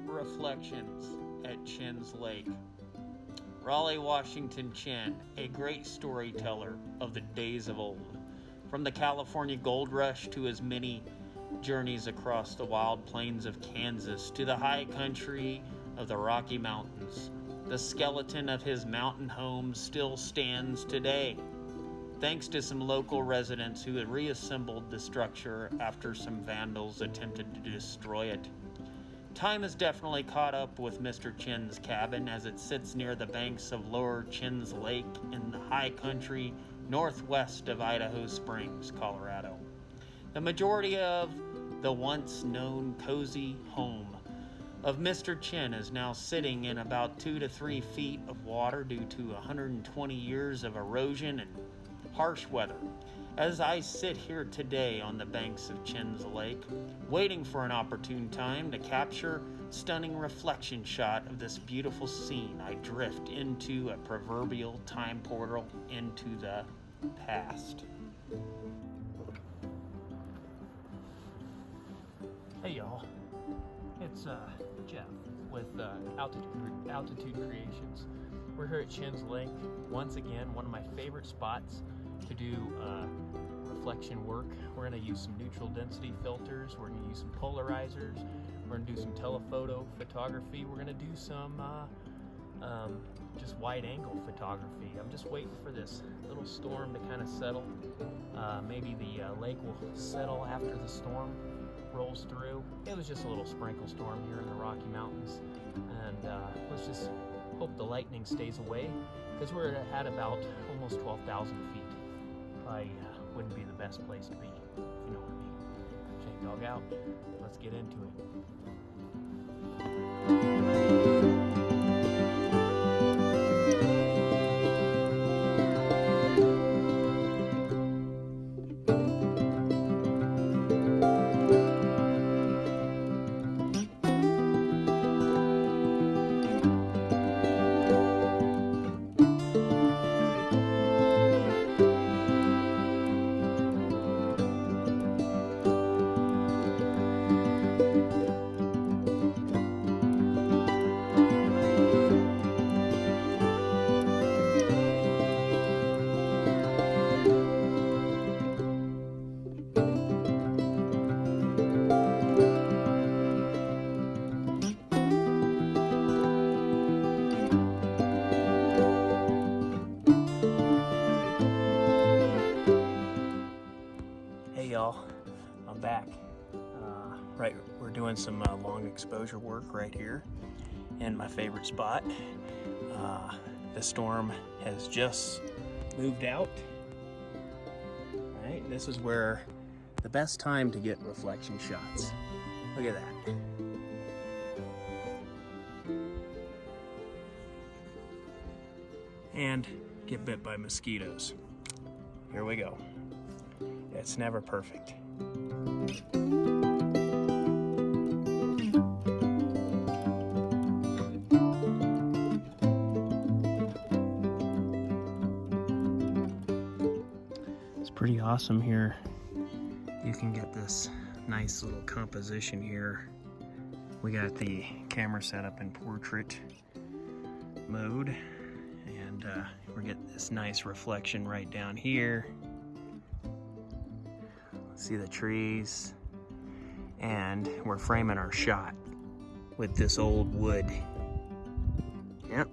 Reflections at Chinn's Lake. Raleigh, Washington Chinn, a great storyteller of the days of old. From the California gold rush to his many journeys across the wild plains of Kansas to the high country of the Rocky Mountains, the skeleton of his mountain home still stands today, thanks to some local residents who had reassembled the structure after some vandals attempted to destroy it. Time has definitely caught up with Mr. Chinn's cabin as it sits near the banks of Lower Chinn's Lake in the high country northwest of Idaho Springs, Colorado. The majority of the once known cozy home of Mr. Chinn is now sitting in about 2 to 3 feet of water due to 120 years of erosion and harsh weather. As I sit here today on the banks of Chinn's Lake, waiting for an opportune time to capture a stunning reflection shot of this beautiful scene, I drift into a proverbial time portal into the past. Hey y'all, it's Jeff with Altitude Creations. We're here at Chinn's Lake once again, one of my favorite spots to do reflection work. We're going to use some neutral density filters, we're going to use some polarizers, we're going to do some telephoto photography, we're going to do some just wide angle photography. I'm just waiting for this little storm to kind of settle. Maybe the lake will settle after the storm rolls through. It was just a little sprinkle storm here in the Rocky Mountains, and let's just hope the lightning stays away, because we're at about almost 12,000 feet. Probably wouldn't be the best place to be, if you know what I mean. Check dog out. Let's get into it. Hey y'all, I'm back. We're doing some long exposure work right here in my favorite spot. The storm has just moved out. All right, this is where the best time to get reflection shots. Look at that. And get bit by mosquitoes. Here we go. It's never perfect. It's pretty awesome here. You can get this nice little composition here. We got the camera set up in portrait mode, and we're getting this nice reflection right down here. See the trees, and we're framing our shot with this old wood. Yep,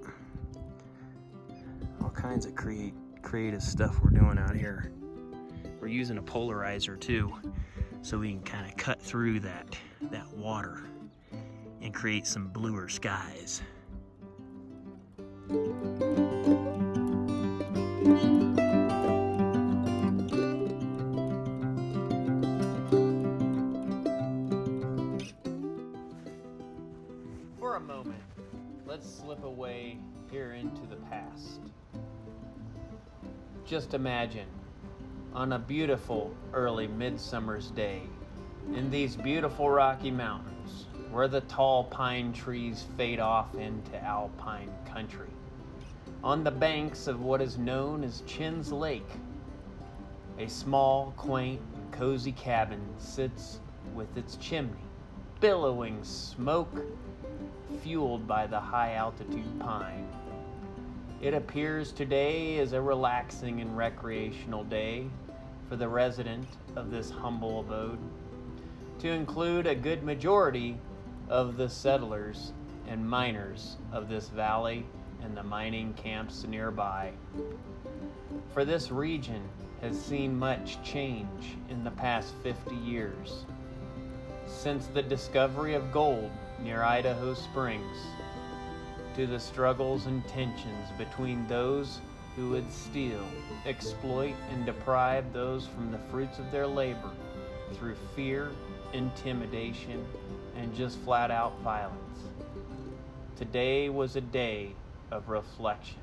all kinds of creative stuff we're doing out here. We're using a polarizer too, so we can kind of cut through that water and create some bluer skies. For a moment, let's slip away here into the past. Just imagine, on a beautiful early midsummer's day, in these beautiful Rocky Mountains, where the tall pine trees fade off into alpine country, on the banks of what is known as Chinn's Lake, a small, quaint, cozy cabin sits with its chimney, billowing smoke fueled by the high-altitude pine. It appears today as a relaxing and recreational day for the resident of this humble abode, to include a good majority of the settlers and miners of this valley and the mining camps nearby. For this region has seen much change in the past 50 years, since the discovery of gold near Idaho Springs, to the struggles and tensions between those who would steal, exploit, and deprive those from the fruits of their labor through fear, intimidation, and just flat-out violence. Today was a day of reflection.